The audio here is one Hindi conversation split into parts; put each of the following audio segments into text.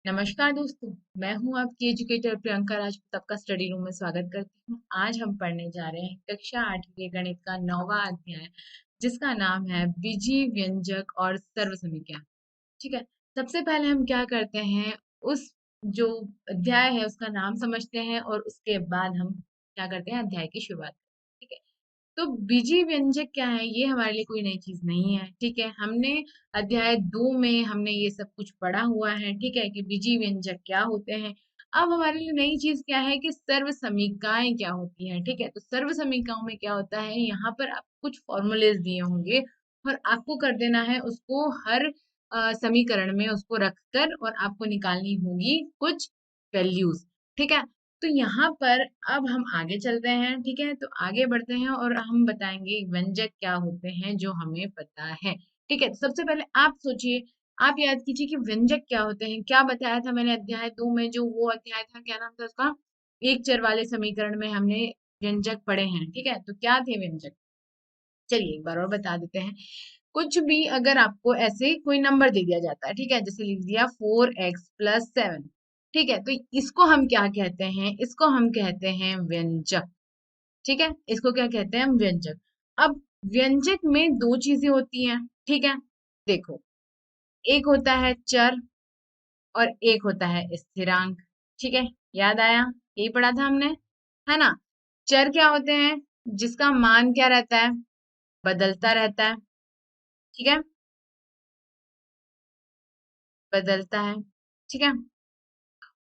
नमस्कार दोस्तों, मैं हूं आपकी एजुकेटर प्रियंका राजपूत। आपका स्टडी रूम में स्वागत करती हूं। आज हम पढ़ने जा रहे हैं कक्षा 8 के गणित का 9वां अध्याय, जिसका नाम है बीजीय व्यंजक और सर्वसमीकरण। ठीक है, सबसे पहले हम क्या करते हैं, उस जो अध्याय है उसका नाम समझते हैं और उसके बाद हम क्या करते हैं, अध्याय की शुरुआत। ठीक है, तो बीजीय व्यंजक क्या है, ये हमारे लिए कोई नई चीज नहीं है। ठीक है, हमने अध्याय 2 में हमने ये सब कुछ पढ़ा हुआ है। ठीक है, कि बीजीय व्यंजक क्या होते हैं। अब हमारे लिए नई चीज क्या है कि सर्व समीकरण क्या होती है। ठीक है, तो सर्व समीकरणों में क्या होता है, यहाँ पर आप कुछ फॉर्मूलेज दिए होंगे और आपको कर देना है उसको हर समीकरण में उसको रखकर, और आपको निकालनी होगी कुछ वैल्यूज। ठीक है, तो यहाँ पर अब हम आगे चलते हैं। ठीक है, तो आगे बढ़ते हैं और हम बताएंगे व्यंजक क्या होते हैं जो हमें पता है। ठीक है, तो सबसे पहले आप सोचिए, आप याद कीजिए कि व्यंजक क्या होते हैं। क्या बताया था मैंने अध्याय 2 में, जो वो अध्याय था, क्या नाम था उसका, एक चर वाले समीकरण में हमने व्यंजक पढ़े हैं। ठीक है, तो क्या थे व्यंजक, चलिए एक बार और बता देते हैं। कुछ भी अगर आपको ऐसे कोई नंबर दे दिया जाता है, ठीक है, जैसे लिख दिया 4x+7। ठीक है, तो इसको हम क्या कहते हैं, इसको हम कहते हैं व्यंजक। ठीक है, इसको क्या कहते हैं हम, व्यंजक। अब व्यंजक में दो चीजें होती हैं। ठीक है, देखो, एक होता है चर और एक होता है स्थिरांक। ठीक है, याद आया, यही पढ़ा था हमने, है ना। चर क्या होते हैं, जिसका मान क्या रहता है, बदलता रहता है। ठीक है, बदलता है। ठीक है,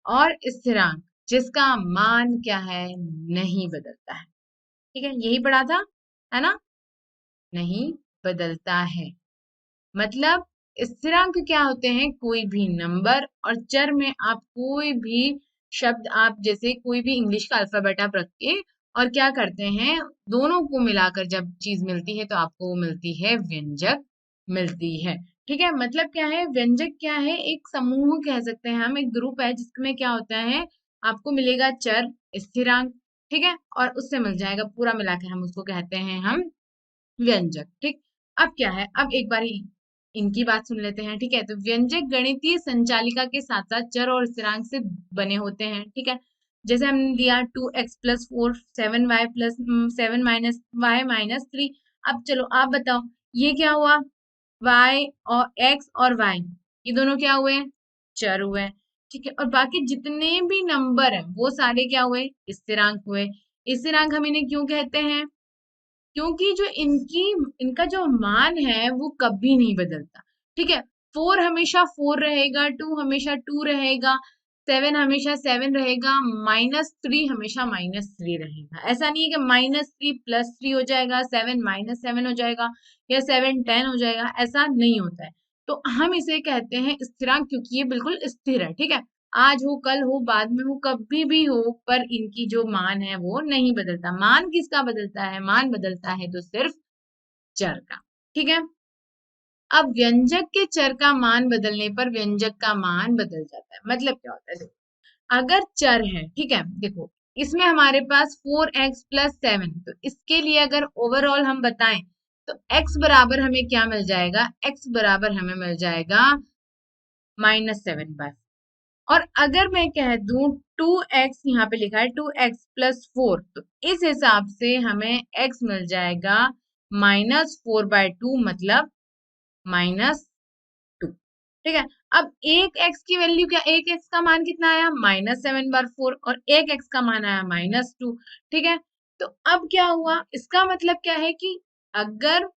और स्थिरांक जिसका मान क्या है, नहीं बदलता है। ठीक है, यही पढ़ा था, है ना, नहीं बदलता है। मतलब स्थिरांक क्या होते हैं, कोई भी नंबर, और चर में आप कोई भी शब्द, आप जैसे कोई भी इंग्लिश का अल्फाबेट आप रख के और क्या करते हैं, दोनों को मिलाकर जब चीज मिलती है तो आपको वो मिलती है व्यंजक, मिलती है। ठीक है, मतलब क्या है, व्यंजक क्या है, एक समूह कह सकते हैं हम, एक ग्रुप है जिसमें क्या होता है, आपको मिलेगा चर, स्थिरांक। ठीक है, और उससे मिल जाएगा पूरा मिला के, हम उसको कहते हैं हम व्यंजक। ठीक, अब क्या है, अब एक बार इनकी बात सुन लेते हैं। ठीक है, तो व्यंजक गणितीय संचालिका के साथ साथ चर और स्थिरांक से बने होते हैं। ठीक है, जैसे हमने दिया 2x+4, 7y माइनस 3। अब चलो आप बताओ, ये क्या हुआ, y और x और y, ये दोनों क्या हुए, चर हुए। ठीक है, और बाकी जितने भी नंबर है वो सारे क्या हुए, स्थिरांक हुए। स्थिरांक हम इन्हें क्यों कहते हैं, क्योंकि जो इनका जो मान है वो कभी नहीं बदलता। ठीक है, 4 हमेशा 4 रहेगा, 2 हमेशा 2 रहेगा, 7 हमेशा 7 रहेगा, -3 हमेशा -3 रहेगा। ऐसा नहीं है कि -3 +3 हो जाएगा, 7 -7 हो जाएगा, या 7 10 हो जाएगा, ऐसा नहीं होता है। तो हम इसे कहते हैं स्थिरांक, क्योंकि ये बिल्कुल स्थिर है। ठीक है, आज हो, कल हो, बाद में हो, कभी भी हो, पर इनकी जो मान है वो नहीं बदलता। मान किसका बदलता है, मान बदलता है तो सिर्फ चर का। ठीक है, अब व्यंजक के चर का मान बदलने पर व्यंजक का मान बदल जाता है। मतलब क्या होता है, देखो, अगर चर है, ठीक है, देखो, इसमें हमारे पास 4x+7, तो इसके लिए अगर ओवरऑल हम बताएं तो x बराबर हमें क्या मिल जाएगा, x बराबर हमें मिल जाएगा -7/4। और अगर मैं कह दूं 2x, यहाँ पे लिखा है 2x+4, तो इस हिसाब से हमें x मिल जाएगा -4/2, मतलब -2। ठीक है, अब एक x की वैल्यू क्या, एक x का मान कितना आया, -7/4, और एक x का मान आया -2। ठीक है, तो अब क्या हुआ, इसका मतलब क्या है कि अगर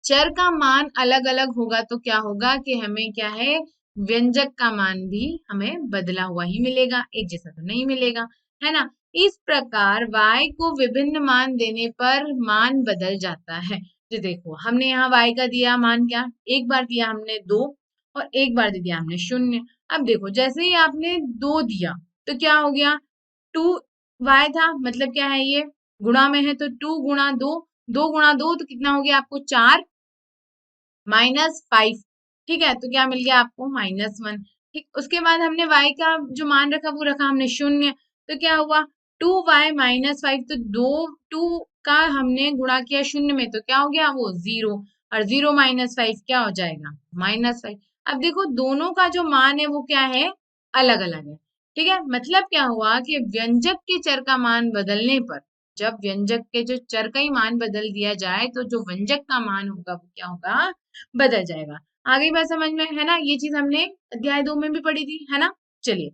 चर का मान अलग अलग होगा तो क्या होगा कि हमें क्या है, व्यंजक का मान भी हमें बदला हुआ ही मिलेगा, एक जैसा तो नहीं मिलेगा, है ना। इस प्रकार y को विभिन्न मान देने पर मान बदल जाता है। तो देखो, हमने यहाँ y का दिया मान क्या, एक बार दिया हमने 2, और एक बार दे दिया हमने 0। अब देखो, जैसे ही आपने 2 दिया तो क्या हो गया, 2y था, मतलब क्या है, ये गुणा में है तो 2 × 2, 2 × 2 तो कितना हो गया आपको, 4 -5। ठीक है, तो क्या मिल गया आपको, -1। ठीक, उसके बाद हमने y का जो मान रखा वो रखा हमने 0, तो क्या हुआ, 2y-5, तो 2 का हमने गुणा किया 0 में, तो क्या हो गया वो 0, और 0 - 5 क्या हो जाएगा, -5। अब देखो दोनों का जो मान है वो क्या है, अलग अलग है। ठीक है, मतलब क्या हुआ कि व्यंजक के चर का मान बदलने पर, जब व्यंजक के जो चर का ही मान बदल दिया जाए तो जो व्यंजक का मान होगा वो क्या होगा, बदल जाएगा। आगे बात समझ में है ना, ये चीज हमने अध्याय 2 में भी पढ़ी थी, है ना। चलिए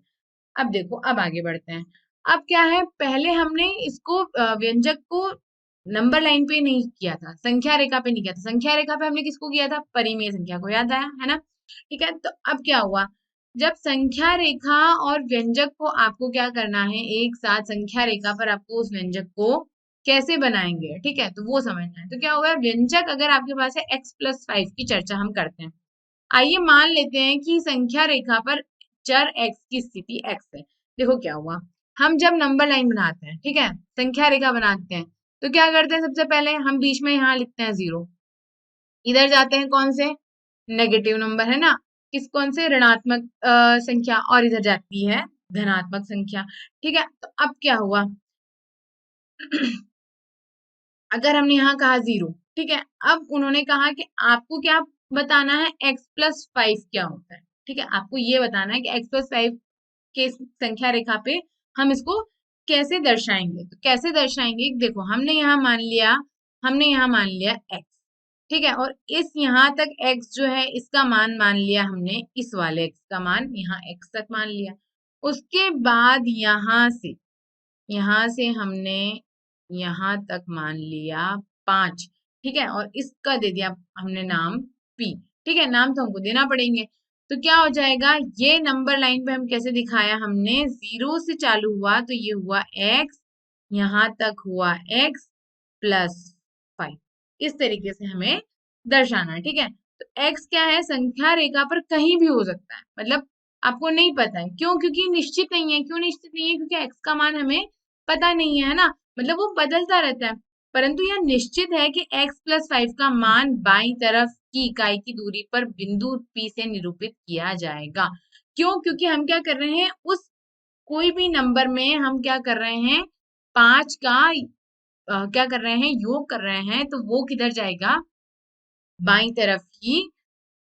अब देखो, अब आगे बढ़ते हैं। अब क्या है, पहले हमने इसको व्यंजक को नंबर लाइन पे नहीं किया था, संख्या रेखा पे नहीं किया था। संख्या रेखा पे हमने किसको किया था, परिमेय संख्या को, याद आया है ना। ठीक है, तो अब क्या हुआ, जब संख्या रेखा और व्यंजक को आपको क्या करना है, एक साथ संख्या रेखा पर आपको उस व्यंजक को कैसे बनाएंगे, ठीक है, तो वो समझना है। तो क्या होगा, व्यंजक अगर आपके पास है x+5 की चर्चा हम करते हैं। आइए मान लेते हैं कि संख्या रेखा पर चर x की स्थिति x है। देखो क्या हुआ, हम जब नंबर लाइन बनाते हैं, ठीक है, संख्या रेखा बनाते हैं, तो क्या करते हैं, सबसे पहले हम बीच में यहाँ लिखते हैं 0। इधर जाते हैं कौन से, नेगेटिव नंबर, है ना, किस कौन से, ऋणात्मक संख्या, और इधर जाती है धनात्मक संख्या। ठीक है, तो अब क्या हुआ अगर हमने यहाँ कहा 0, ठीक है, अब उन्होंने कहा कि आपको क्या बताना है, x+5 क्या होता है। ठीक है, आपको ये बताना है कि x+5 के संख्या रेखा पे हम इसको कैसे दर्शाएंगे। तो कैसे दर्शाएंगे, देखो हमने यहाँ मान लिया x, ठीक है, और इस यहाँ तक x जो है इसका मान मान लिया हमने, इस वाले x का मान यहाँ x तक मान लिया। उसके बाद यहाँ से हमने यहाँ तक मान लिया 5, ठीक है, और इसका दे दिया हमने नाम p। ठीक है, नाम तो हमको देना पड़ेंगे। तो क्या हो जाएगा, ये नंबर लाइन पे हम कैसे दिखाया हमने, 0 से चालू हुआ तो ये हुआ x, यहाँ तक हुआ x+5। इस तरीके से हमें दर्शाना है। ठीक है, तो x क्या है, संख्या रेखा पर कहीं भी हो सकता है, मतलब आपको नहीं पता है, क्यों, क्योंकि निश्चित नहीं है। क्यों निश्चित नहीं है, क्योंकि x का मान हमें पता नहीं है ना, मतलब वो बदलता रहता है। परंतु यह निश्चित है कि x+5 का मान बाईं तरफ की इकाई की दूरी पर बिंदु P से निरूपित किया जाएगा। क्यों, क्योंकि हम क्या कर रहे हैं, उस कोई भी नंबर में हम क्या कर रहे हैं, 5 का क्या कर रहे हैं, योग कर रहे हैं, तो वो किधर जाएगा, बाईं तरफ ही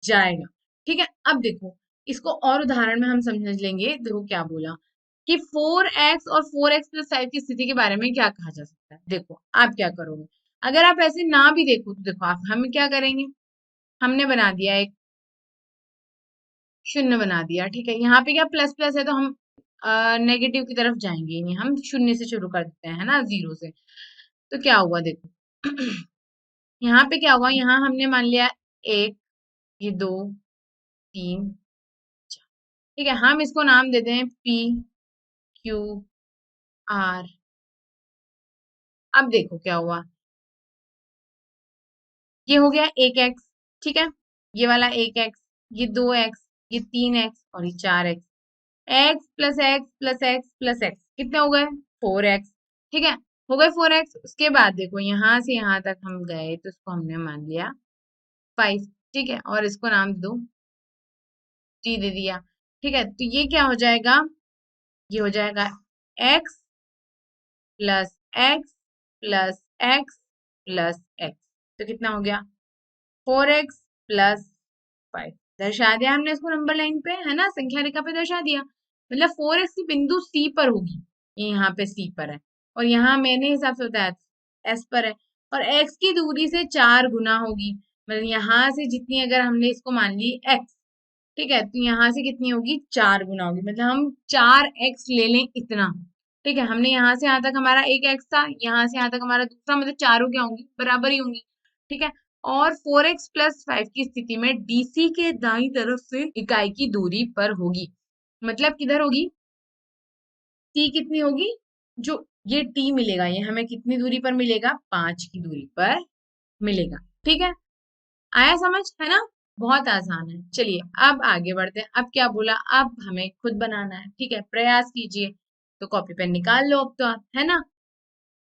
जाएगा। ठीक है, अब देखो इसको और उदाहरण में हम समझ लेंगे। देखो क्या बोला कि 4x और 4x+5 की स्थिति के बारे में क्या कहा जा सकता है। देखो आप क्या करोगे, अगर आप ऐसे ना भी देखो तो देखो आप हम क्या करेंगे, हमने बना दिया एक शून्य बना दिया। ठीक है, यहाँ पे क्या प्लस प्लस है तो हम नेगेटिव की तरफ जाएंगे ही नहीं, हम शून्य से शुरू कर देते हैं, है ना, 0 से। तो क्या हुआ देखो यहाँ पे क्या हुआ, यहाँ हमने मान लिया 1, ये 2, 3, 4। ठीक है, हम इसको नाम देते हैं P Q R। अब देखो क्या हुआ, ये हो गया 1x, ठीक है, ये वाला 1x, ये 2x, ये 3x और ये 4x। x+x+x+x कितने हो गए, 4x। ठीक है, हो गए 4x। उसके बाद देखो यहाँ से यहाँ तक हम गए तो इसको हमने मान लिया 5। ठीक है, और इसको नाम दो g दे दिया। ठीक है, तो ये क्या हो जाएगा, ये हो जाएगा x+x+x+x। तो कितना हो गया, 4x+5। दर्शा दिया हमने इसको नंबर लाइन पे, है ना, संख्या रेखा पे दर्शा दिया। मतलब 4x की बिंदु C पर होगी, ये यहाँ पे C पर है, और यहाँ मैंने हिसाब से बताया S पर है, और x की दूरी से 4 गुना होगी। मतलब यहाँ से जितनी अगर हमने इसको मान ली x, ठीक है, तो यहाँ से कितनी होगी, 4 गुना होगी। मतलब हम 4x ले लें इतना। ठीक है, हमने यहाँ से यहाँ तक हमारा एक x था, यहाँ से यहाँ तक हमारा दूसरा, मतलब चारों क्या होंगी, बराबर ही होंगी। ठीक है, और 4x+5 की स्थिति में DC के दाईं तरफ से इकाई की दूरी पर होगी। मतलब किधर होगी, T कितनी होगी, जो ये T मिलेगा ये हमें कितनी दूरी पर मिलेगा, 5 की दूरी पर मिलेगा। ठीक है, आया समझ, है ना, बहुत आसान है। चलिए अब आगे बढ़ते हैं। अब क्या बोला, अब हमें खुद बनाना है। ठीक है, प्रयास कीजिए। तो कॉपी पेन निकाल लो अब तो आप, है ना,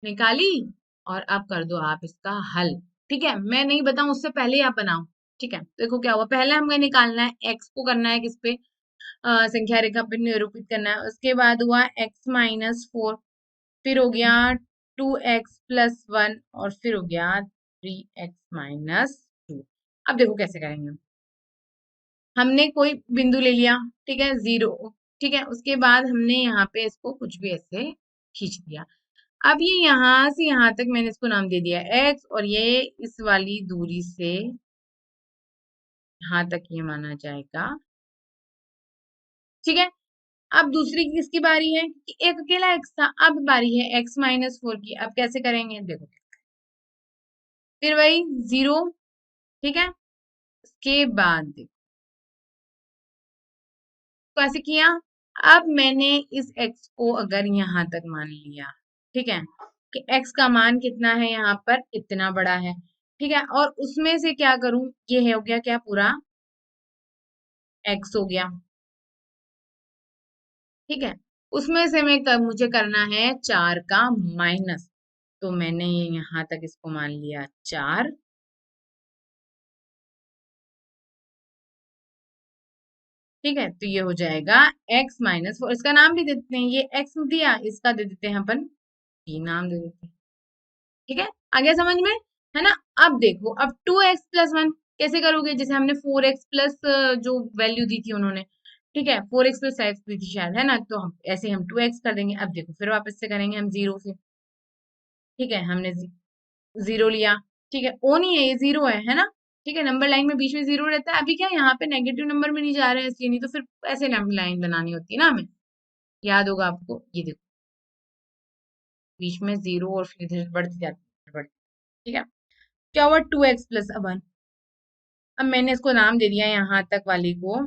निकाली, और अब कर दो आप इसका हल। ठीक है, मैं नहीं बताऊं उससे पहले ही आप बनाओ। ठीक है, देखो क्या हुआ, पहले हमें निकालना है x को, करना है किस पे, संख्या रेखा पे निरूपित करना है। उसके बाद हुआ x-4, फिर हो गया 2x+1, और फिर हो गया 3x-2। अब देखो कैसे करेंगे, हमने कोई बिंदु ले लिया, ठीक है, 0, ठीक है, उसके बाद हमने यहाँ पे इसको कुछ भी ऐसे खींच दिया। अब ये यहाँ से यहाँ तक मैंने इसको नाम दे दिया x, और ये इस वाली दूरी से यहाँ तक ये माना जाएगा, ठीक है। अब दूसरी किसकी बारी है कि एक अकेला x था, अब बारी है x-4 की। अब कैसे करेंगे देखो, फिर वही 0, ठीक है, उसके बाद देखो कैसे किया। अब मैंने इस x को अगर यहाँ तक मान लिया, ठीक है, कि x का मान कितना है यहाँ पर, इतना बड़ा है, ठीक है, और उसमें से क्या करूं, ये हो गया क्या, पूरा x हो गया, ठीक है, उसमें से मुझे करना है 4 का माइनस, तो मैंने ये यहाँ तक इसको मान लिया 4, ठीक है, तो ये हो जाएगा x-4, इसका नाम भी दे देते हैं, ये x दिया, इसका दे देते हैं अपन p नाम दे देते हैं, ठीक है, आ गया समझ में, है ना। अब देखो, अब 2x+1 कैसे करोगे, जैसे हमने 4x प्लस जो वैल्यू दी थी उन्होंने, ठीक है, 4x प्लस 5 दी थी शायद, है ना, तो हम ऐसे हम 2x कर देंगे। अब देखो फिर वापस से करेंगे हम 0 से, ठीक है, हमने 0 लिया, ठीक है, ओ नहीं है, ये 0 है ना, ठीक है, नंबर लाइन में बीच में 0 रहता है। अभी क्या यहाँ पे नेगेटिव नंबर में नहीं जा रहे हैं इसलिए, नहीं तो फिर ऐसे नंबर लाइन बनानी होती है ना हमें, याद होगा आपको, ये देखो बीच में 0 और फिर इधर बढ़ती जाती है, बढ़ती, ठीक है, क्या हुआ 2x+1। अब मैंने इसको नाम दे दिया यहाँ तक वाली को,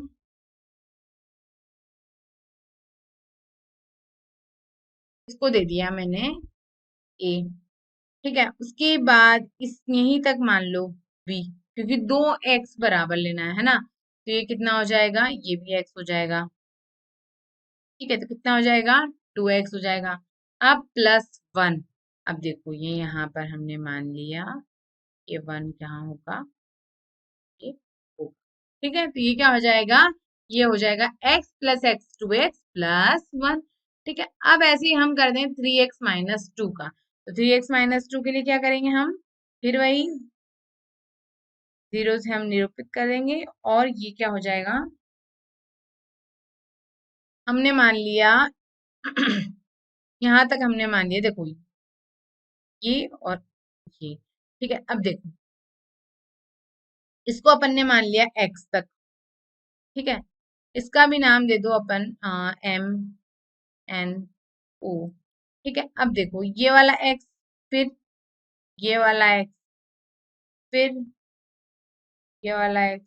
इसको दे दिया मैंने a, ठीक है, उसके बाद इस यहीं तक मान लो b, क्योंकि 2x बराबर लेना है ना, तो ये कितना हो जाएगा, ये भी x हो जाएगा, ठीक है, तो कितना हो जाएगा, 2x हो जाएगा। अब +1, अब देखो ये यहाँ पर हमने मान लिया, ये 1 कहाँ होगा, ये होगा, ठीक है, तो ये क्या हो जाएगा, ये हो जाएगा x+x 2x+1, ठीक है। अब ऐसे ही हम कर दें 3x-2 का, तो 3x-2 के लिए क्या करेंगे हम, फिर वही 0 से हम निरूपित करेंगे, और ये क्या हो जाएगा, हमने मान लिया यहाँ तक हमने मान लिया, देखो ये और ये, ठीक है। अब देखो इसको अपन ने मान लिया x तक, ठीक है, इसका भी नाम दे दो अपन m n o, ठीक है। अब देखो ये वाला x, फिर ये वाला x, फिर ये वाला x,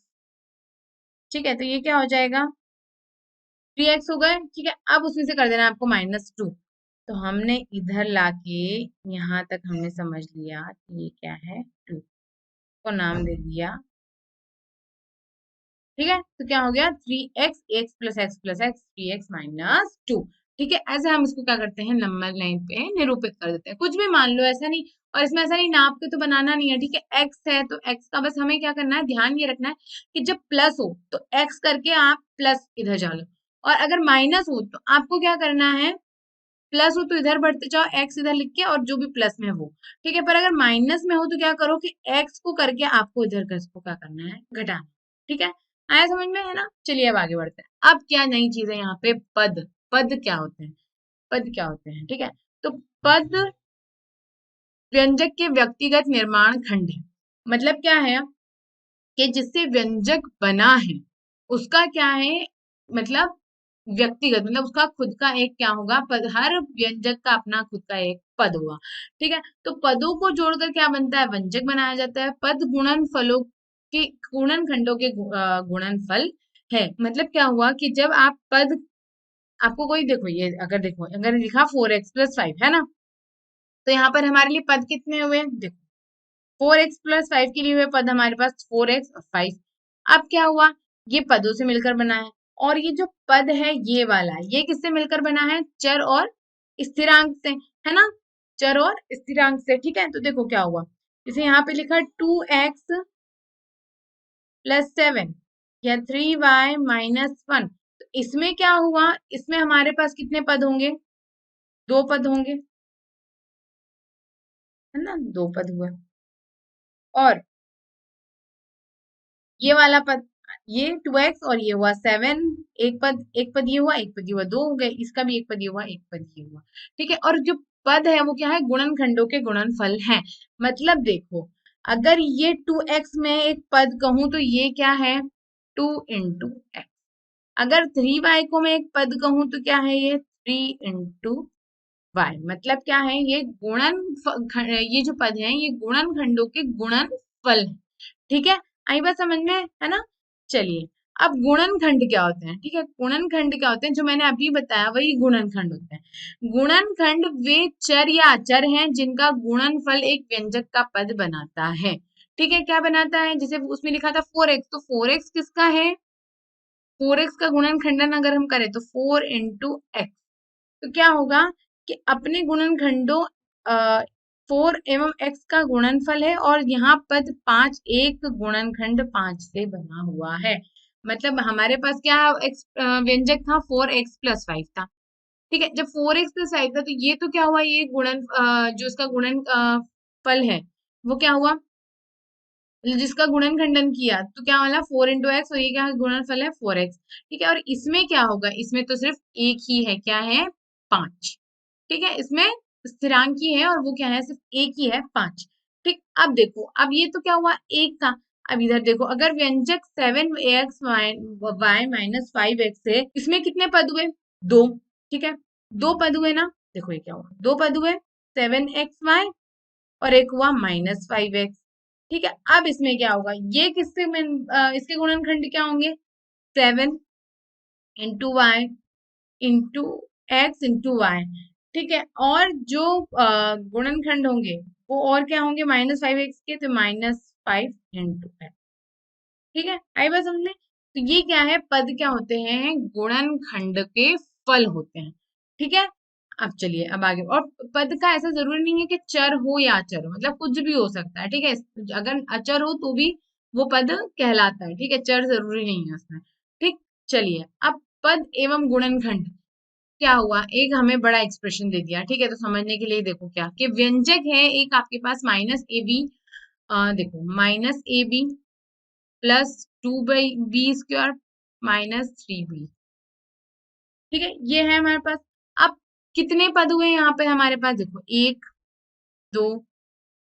ठीक है, तो ये क्या हो जाएगा, 3x हो गए, ठीक है। अब उसमें से कर देना आपको -2, तो हमने इधर लाके यहाँ तक हमने समझ लिया कि ये क्या है, 2 को नाम दे दिया, ठीक है, तो क्या हो गया 3x, x+x+x 3x-2, ठीक है। ऐसे हम इसको क्या करते हैं, नंबर लाइन पे निरूपित कर देते हैं, कुछ भी मान लो, ऐसा नहीं, और इसमें ऐसा नहीं नाप के तो बनाना नहीं है, ठीक है, x है तो x का बस हमें क्या करना है, ध्यान ये रखना है कि जब प्लस हो तो x करके आप प्लस इधर डालो, और अगर माइनस हो तो आपको क्या करना है, प्लस हो तो इधर बढ़ते जाओ, एक्स इधर लिख के, और जो भी प्लस में हो, ठीक है, पर अगर माइनस में हो तो क्या करो कि एक्स को करके आपको इधर का इसको क्या करना है, घटाना, ठीक है। आया समझ में, है ना। चलिए अब आगे बढ़ते हैं, अब क्या नई चीज है यहाँ पे, पद, पद क्या होते हैं, पद क्या होते हैं, ठीक है, तो पद व्यंजक के व्यक्तिगत निर्माण खंड है, मतलब क्या है कि जिससे व्यंजक बना है उसका क्या है, मतलब व्यक्तिगत, मतलब उसका खुद का एक क्या होगा पद, हर व्यंजक का अपना खुद का एक पद होगा, ठीक है। तो पदों को जोड़कर क्या बनता है, व्यंजक बनाया जाता है। पद गुणन फलों के, गुणन खंडों के गुणनफल है, मतलब क्या हुआ कि जब आप पद, आपको कोई देखो, ये अगर देखो, अगर लिखा 4x+5 है ना, तो यहाँ पर हमारे लिए पद कितने हुए, देखो 4x+5 के लिए हुए पद हमारे पास 4x और 5। अब क्या हुआ, ये पदों से मिलकर बना है, और ये जो पद है ये वाला, ये किससे मिलकर बना है, चर और स्थिरांक से, है ना, चर और स्थिरांक से, ठीक है। तो देखो क्या हुआ, जैसे यहाँ पे लिखा 2x+7 या 3y-1, तो इसमें क्या हुआ, इसमें हमारे पास कितने पद होंगे, 2 पद होंगे, है ना, 2 पद हुए, और ये वाला पद, ये 2x और ये हुआ 7, एक पद ये हुआ, एक पद ये हुआ, दो हो गए, इसका भी एक पद ये हुआ, एक पद ये हुआ। ठीक है, और जो पद है वो क्या है, गुणनखंडों के गुणनफल है। मतलब देखो, अगर ये 2x में एक पद कहूं तो ये क्या है, 2 × x। अगर 3y को मैं एक पद कहूं तो क्या है, ये 3 × y। मतलब क्या है, ये ये जो पद है ये गुणनखंडों के गुणनफल है। ठीक है, आई बात समझ में, है ना। चलिए, अब गुणनखंड क्या होते हैं, ठीक है, गुणनखंड क्या होते हैं, जो मैंने अभी बताया वही गुणनखंड होते हैं। गुणनखंड वे चर या अचर हैं जिनका गुणनफल एक व्यंजक का पद बनाता है। ठीक है, क्या बनाता है, जैसे उसमें लिखा था 4x, तो 4x किसका है, 4x का गुणनखंडन अगर हम करें तो 4 × x। तो क्या होगा कि अपने गुणनखंडों 4 एवं x का गुणनफल है, और यहाँ पद 5 एक गुणनखंड 5 से बना हुआ है। मतलब हमारे पास क्या x व्यंजक था, 4x + 5 था। ठीक है, जब 4x + 5 था तो ये तो क्या हुआ, ये जो इसका गुणन फल है वो क्या हुआ, जिसका गुणनखंडन किया तो क्या वाला 4 × x, और ये क्या गुणनफल है 4x। ठीक है, और इसमें क्या होगा, इसमें तो सिर्फ एक ही है, क्या है, 5। ठीक है, इसमें स्थिरांक ही है और वो क्या है, सिर्फ एक ही है, 5। ठीक, अब देखो, अब ये तो क्या हुआ, एक था। अब इधर देखो, अगर व्यंजक 7x y - 5x है, इसमें कितने पद हुए, दो। ठीक है, दो पद हुए ना, देखो ये क्या हुआ, दो पद हुए, 7xy और एक हुआ -5x। ठीक है, अब इसमें क्या होगा, ये इसके गुणनखंड क्या होंगे, 7 × y × x × y। ठीक है, और जो गुणनखंड होंगे वो और क्या होंगे, -5x के, तो -5 × x। ठीक है, आई बात समझ में। तो ये क्या है, पद क्या होते हैं, गुणनखंड के फल होते हैं। ठीक है, अब चलिए, अब आगे, और पद का ऐसा जरूरी नहीं है कि चर हो या अचर हो, मतलब कुछ भी हो सकता है। ठीक है, अगर अचर हो तो भी वो पद कहलाता है। ठीक है, चर जरूरी नहीं है उसमें। ठीक, चलिए, अब पद एवं गुणनखंड क्या हुआ, एक हमें बड़ा एक्सप्रेशन दे दिया। ठीक है, तो समझने के लिए देखो क्या, कि व्यंजक है एक आपके पास -ab, देखो -ab +2b² -3b। ठीक है, ये है हमारे पास। अब कितने पद हुए यहाँ पे हमारे पास, देखो 1 2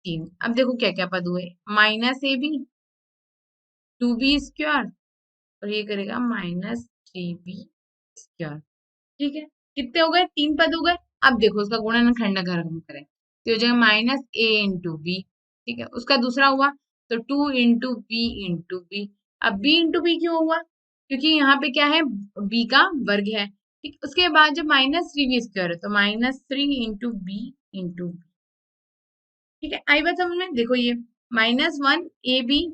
3। अब देखो क्या क्या पद हुए, -ab 2b² और ये करेगा -3b²। ठीक है, कितने हो गए, 3 पद हो गए। अब देखो उसका गुणनखंड अगर हम करें तो हो जाएगा -a × b। ठीक है, उसका दूसरा हुआ तो 2 × b × b। अब b × b क्यों हुआ, क्योंकि यहाँ पे क्या है, b का वर्ग है। ठीक, उसके बाद जब -3b² है तो -3 × b × b। ठीक है, आई बात समझ में, देखो ये -1ab,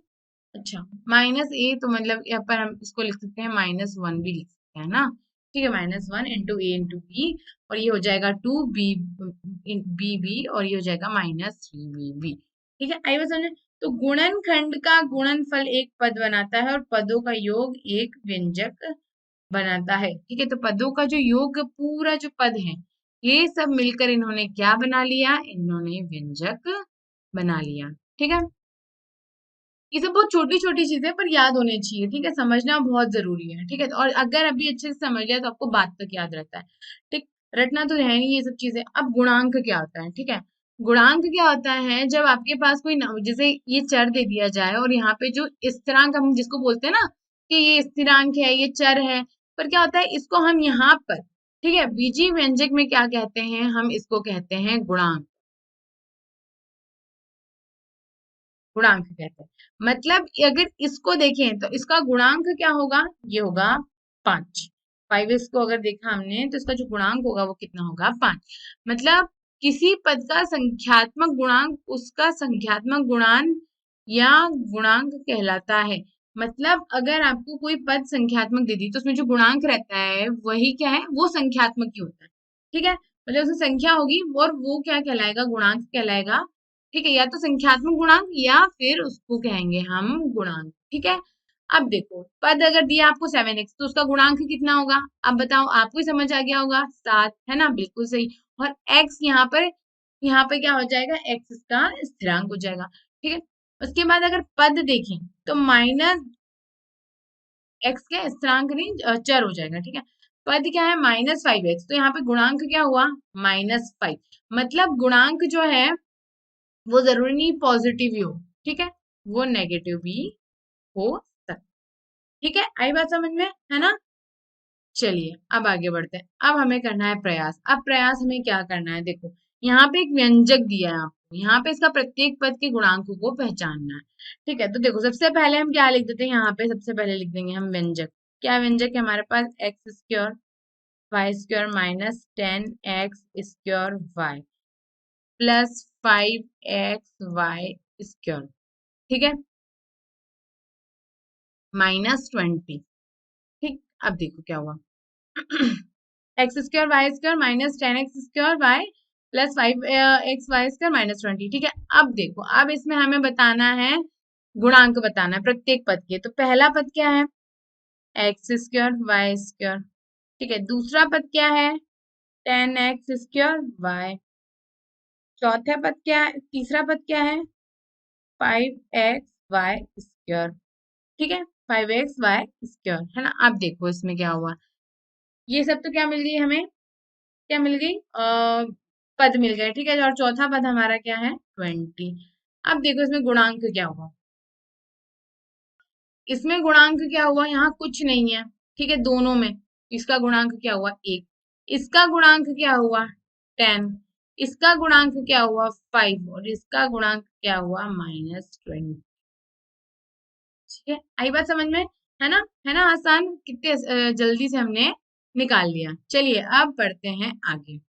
अच्छा, -a तो मतलब यहाँ पर हम इसको लिख सकते हैं -1 भी लिख सकते हैं ना। ठीक है, -1 × a × b, और ये हो जाएगा 2b और ये हो जाएगा -3b। ठीक है, आई बात समझ में। तो गुणनखंड का गुणनफल एक पद बनाता है और पदों का योग एक व्यंजक बनाता है। ठीक है, तो पदों का जो योग, पूरा जो पद है, ये सब मिलकर इन्होंने क्या बना लिया, इन्होंने व्यंजक बना लिया। ठीक है, ये सब बहुत छोटी छोटी चीजें पर याद होनी चाहिए। ठीक है, समझना बहुत जरूरी है। ठीक है, और अगर अभी अच्छे से समझ लिया तो आपको बात तक याद रहता है। ठीक, रटना तो है नहीं ये सब चीजें। अब गुणांक क्या होता है, ठीक है, गुणांक क्या होता है, जब आपके पास कोई जैसे ये चर दे दिया जाए और यहाँ पे जो स्थिरांक हम जिसको बोलते हैं ना, कि ये स्थिरांक है, ये चर है, पर क्या होता है, इसको हम यहाँ पर, ठीक है, बीजीय व्यंजक में क्या कहते हैं, हम इसको कहते हैं गुणांक। गुणांक कहते हैं, मतलब अगर इसको देखें तो इसका गुणांक क्या होगा, ये होगा 5। 5 को अगर देखा हमने तो इसका जो गुणांक होगा वो कितना होगा, 5। मतलब किसी पद का संख्यात्मक गुणांक उसका संख्यात्मक गुणांक या गुणांक कहलाता है। मतलब अगर आपको कोई पद संख्यात्मक दे दी तो उसमें जो गुणांक रहता है वही क्या है, वो संख्यात्मक ही होता है। ठीक है, मतलब उसमें संख्या होगी और वो क्या कहलाएगा, गुणांक कहलाएगा। ठीक है, या तो संख्यात्मक गुणांक या फिर उसको कहेंगे हम गुणांक। ठीक है, अब देखो, पद अगर दिया आपको 7x तो उसका गुणांक कितना होगा, अब बताओ, आपको ही समझ आ गया होगा, 7, है ना, बिल्कुल सही। और x यहाँ पे क्या हो जाएगा, x इसका स्थिरांक हो जाएगा। ठीक है, उसके बाद अगर पद देखें तो एक्स क्या स्थिरांक नहीं चर हो जाएगा, ठीक है। पद क्या है -5x, तो यहाँ पे गुणांक क्या हुआ -5, मतलब गुणांक जो है वो जरूरी नहीं पॉजिटिव ही हो, ठीक है, वो नेगेटिव भी हो सकता है, ठीक है। आई बात समझ में, है ना। चलिए अब आगे बढ़ते हैं। अब हमें करना है प्रयास। अब प्रयास हमें क्या करना है, देखो यहाँ पे एक व्यंजक दिया है आपको, यहाँ पे इसका प्रत्येक पद के गुणांकों को पहचानना है, ठीक है। तो देखो सबसे पहले हम क्या लिख देते हैं, यहाँ पे सबसे पहले लिख देंगे हम व्यंजक। क्या व्यंजक है हमारे पास, x square y square minus 10x square y plus 5x y square, ठीक है, -20। ठीक, अब देखो क्या हुआ x square y square minus 10x square y plus 5x y square -20, ठीक है। अब देखो अब इसमें हमें बताना है गुणांक, बताना है प्रत्येक पद के। तो पहला पद क्या है एक्स स्क्वायर वाई स्क्वायर, ठीक है। दूसरा पद क्या है 10x स्क्वायर वाई। चौथा पद क्या है, तीसरा पद क्या है 5x वाई स्क्वायर, ठीक है, 5x वाई स्क्वायर, है ना। अब देखो इसमें क्या हुआ, ये सब तो क्या मिल गई हमें, क्या मिल गई पद मिल गए, ठीक है। और चौथा पद हमारा क्या है 20। अब देखो इसमें गुणांक क्या हुआ, इसमें गुणांक क्या हुआ, यहाँ कुछ नहीं है, ठीक है, दोनों में। इसका गुणांक क्या हुआ 1, इसका गुणांक क्या हुआ 10, इसका गुणांक क्या हुआ 5 और इसका गुणांक क्या हुआ -20, ठीक है। आई बात समझ में, है ना, है ना, आसान, कितने जल्दी से हमने निकाल लिया। चलिए अब बढ़ते हैं आगे।